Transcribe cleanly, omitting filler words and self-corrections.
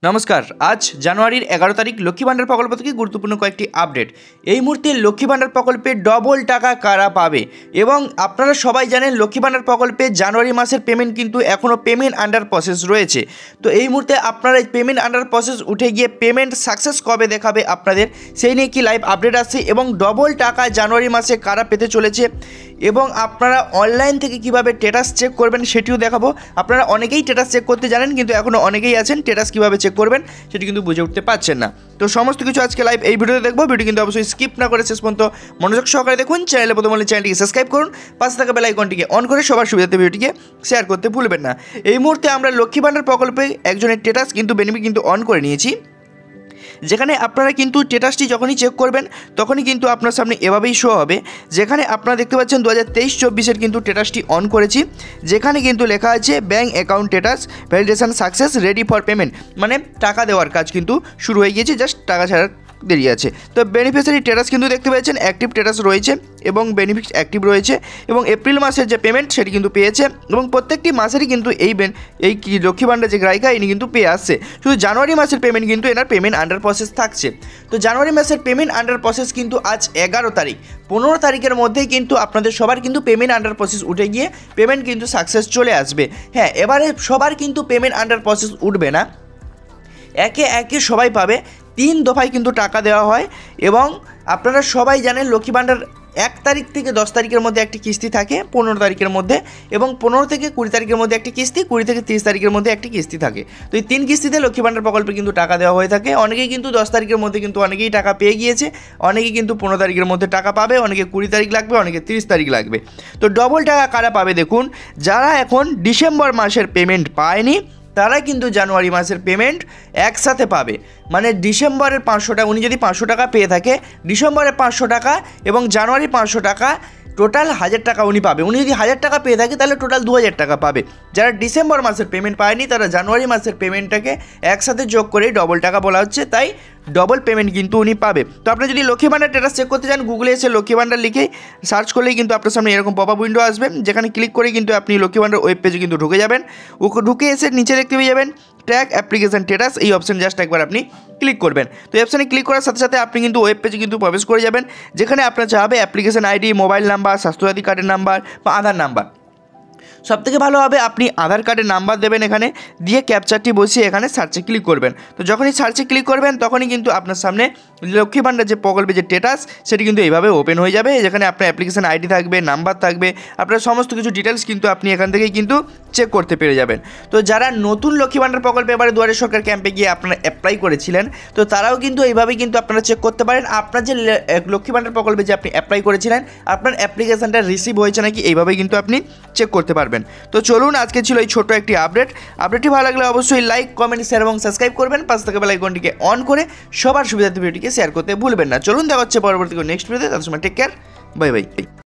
নমস্কার। আজ জানুয়ারির 11 তারিখ লক্ষ্মী ভাণ্ডার প্রকল্প থেকে গুরুত্বপূর্ণ কয়েকটি আপডেট। এই মুহূর্তে লক্ষ্মী ভাণ্ডার প্রকল্পে ডবল টাকা কারা পাবে এবং আপনারা সবাই জানেন লক্ষ্মী ভাণ্ডার প্রকল্পে জানুয়ারি মাসের পেমেন্ট কিন্তু এখনও পেমেন্ট আন্ডার প্রসেস রয়েছে। তো এই মুহূর্তে আপনারা পেমেন্ট আন্ডার প্রসেস উঠে গিয়ে পেমেন্ট সাকসেস কবে দেখাবে আপনাদের সেই নিয়ে কি লাইভ আপডেট আসছে এবং ডবল টাকা জানুয়ারি মাসে কারা পেতে চলেছে এবং আপনারা অনলাইন থেকে কিভাবে স্ট্যাটাস চেক করবেন সেটিও দেখাবো। আপনারা অনেকেই স্ট্যাটাস চেক করতে জানেন কিন্তু এখনও অনেকেই আছেন স্ট্যাটাস কীভাবে চেক করবেন সেটি কিন্তু বুঝে উঠতে পারছেন না। তো সমস্ত কিছু আজকে লাইভ এই ভিডিওতে দেখবো। ভিডিও কিন্তু অবশ্যই স্কিপ না করে শেষ পর্যন্ত মনোযোগ সহকারে দেখুন। চ্যানেলে প্রথম হলে চ্যানেলটিকে সাবস্ক্রাইব করুন, পাশে থাকা বেল আইকনটিকে অন করে সবার সুবিধাতে ভিডিওটিকে শেয়ার করতে ভুলবেন না। এই মুহূর্তে আমরা লক্ষ্মী ভাণ্ডার প্রকল্পে একজনের স্ট্যাটাস কিন্তু বেনিফিট কিন্তু অন করে নিয়েছি, যেখানে আপনারা কিন্তু স্ট্যাটাসটি যখনই চেক করবেন তখনই কিন্তু আপনার সামনে এভাবেই শো হবে, যেখানে আপনারা দেখতে পাচ্ছেন 2023-24 কিন্তু স্ট্যাটাসটি অন করেছি, যেখানে কিন্তু লেখা আছে bank account status validation success ready for payment, মানে টাকা দেওয়ার কাজ কিন্তু শুরু হয়ে গিয়েছে, জাস্ট টাকা ছাড়ার দেরি আছে। তো বেনিফিশিয়ারি স্ট্যাটাস কিন্তু দেখতে পাচ্ছেন অ্যাক্টিভ স্ট্যাটাস রয়েছে এবং বেনিফিট অ্যাক্টিভ রয়েছে এবং এপ্রিল মাসের যে পেমেন্ট সেটি কিন্তু পেয়েছে এবং প্রত্যেকটি মাসেরই কিন্তু এই লক্ষ্মী ভাণ্ডার যে গ্রাহিকা ইনি কিন্তু পেয়ে আসছে। শুধু জানুয়ারি মাসের পেমেন্ট কিন্তু এনার পেমেন্ট আন্ডার প্রসেস থাকছে। তো জানুয়ারি মাসের পেমেন্ট আন্ডার প্রসেস কিন্তু আজ 11 তারিখ, 15 তারিখের মধ্যেই কিন্তু আপনাদের সবার কিন্তু পেমেন্ট আন্ডার প্রসেস উঠে গিয়ে পেমেন্ট কিন্তু সাকসেস চলে আসবে। হ্যাঁ, এবারে সবার কিন্তু পেমেন্ট আন্ডার প্রসেস উঠবে না, একে একে সবাই পাবে। 3 দফায় কিন্তু টাকা দেওয়া হয় এবং আপনারা সবাই জানেন লক্ষ্মী ভাণ্ডার 1 তারিখ থেকে 10 তারিখের মধ্যে একটি কিস্তি থাকে, 15 তারিখের মধ্যে, এবং 15 থেকে 20 তারিখের মধ্যে একটি কিস্তি, 20 থেকে 30 তারিখের মধ্যে একটি কিস্তি থাকে। তো এই 3 কিস্তিতে লক্ষ্মী ভাণ্ডার প্রকল্পে কিন্তু টাকা দেওয়া হয়ে থাকে। অনেকেই কিন্তু 10 তারিখের মধ্যে কিন্তু অনেকেই টাকা পেয়ে গিয়েছে, অনেকেই কিন্তু 15 তারিখের মধ্যে টাকা পাবে, অনেকে 20 তারিখ লাগবে, অনেকে 30 তারিখ লাগবে। তো ডবল টাকা কারা পাবে দেখুন, যারা এখন ডিসেম্বর মাসের পেমেন্ট পায়নি তারা কিন্তু জানুয়ারি মাসের পেমেন্ট একসাথে পাবে। মানে ডিসেম্বরের 500 টাকা, উনি যদি 500 টাকা পেয়ে থাকে, ডিসেম্বরের 500 টাকা এবং জানুয়ারি 500 টাকা, টোটাল 1000 টাকা উনি পাবে। উনি যদি 1000 টাকা পেয়ে থাকে তাহলে টোটাল 2000 টাকা পাবে। যারা ডিসেম্বর মাসের পেমেন্ট পায়নি তারা জানুয়ারি মাসের পেমেন্টটাকে একসাথে যোগ করে ডবল টাকা বলা হচ্ছে, তাই ডবল পেমেন্ট কিন্তু উনি পাবে। তো আপনি যদি লক্ষ্মী ভাণ্ডার স্ট্যাটাস চেক করতে চান, গুগলে এসে লক্ষ্মী ভাণ্ডার লিখে সার্চ করলেই কিন্তু আপনার সামনে এরকম পপ আপ উইন্ডো আসবে, যেখানে ক্লিক করে কিন্তু আপনি লক্ষ্মী ভাণ্ডার ওয়েব পেজে কিন্তু ঢুকে যাবেন। ঢুকে এসে নিচে দেখতে পেয়ে যাবেন ট্র্যাক অ্যাপ্লিকেশন স্ট্যাটাস, এই অপশন জাস্ট একবার আপনি ক্লিক করবেন। তো এই অপশানে ক্লিক করার সাথে সাথে আপনি কিন্তু ওয়েব পেজে কিন্তু প্রবেশ করে যাবেন, যেখানে আপনার চাবে application ID, mobile number, Swasthya Sathi কার্ডের নাম্বার বা আধার নাম্বার। সবথেকে ভালো হবে আপনি আধার কার্ডের নাম্বার দেবেন এখানে, দিয়ে ক্যাপচারটি বসিয়ে এখানে সার্চে ক্লিক করবেন। তো যখনই সার্চে ক্লিক করবেন তখনই কিন্তু আপনার সামনে লক্ষ্মী ভাণ্ডার যে প্রকল্পের যে স্ট্যাটাস সেটি কিন্তু এইভাবে ওপেন হয়ে যাবে, যেখানে আপনার অ্যাপ্লিকেশন আইডি থাকবে, নাম্বার থাকবে, আপনার সমস্ত কিছু ডিটেলস কিন্তু আপনি এখান থেকেই কিন্তু চেক করতে পেরে যাবেন। তো যারা নতুন লক্ষ্মী ভাণ্ডার প্রকল্পে এবারে দুয়ারে সরকার ক্যাম্পে গিয়ে আপনারা অ্যাপ্লাই করেছিলেন, তো তারাও কিন্তু এইভাবেই কিন্তু আপনারা চেক করতে পারেন আপনার যে লক্ষ্মী ভাণ্ডার প্রকল্পে যে আপনি অ্যাপ্লাই করেছিলেন আপনার অ্যাপ্লিকেশনটা রিসিভ হয়েছে নাকি, এইভাবেই কিন্তু আপনি চেক করতে পারবেন। তো চলুন, আজকে ছিল এই ছোট একটি আপডেটটি ভালো লাগলে অবশ্যই লাইক, কমেন্ট, শেয়ার এবং সাবস্ক্রাইব করবেন। পাশে থাকা বেল আইকনটিকে অন করে সবার সুবিধার্থে ভিডিওটিকে শেয়ার করতে ভুলবেন না। চলুন, দেখা হচ্ছে পরবর্তী নেক্সট ভিডিওতে। তার সময় টেক কেয়ার, বাই বাই।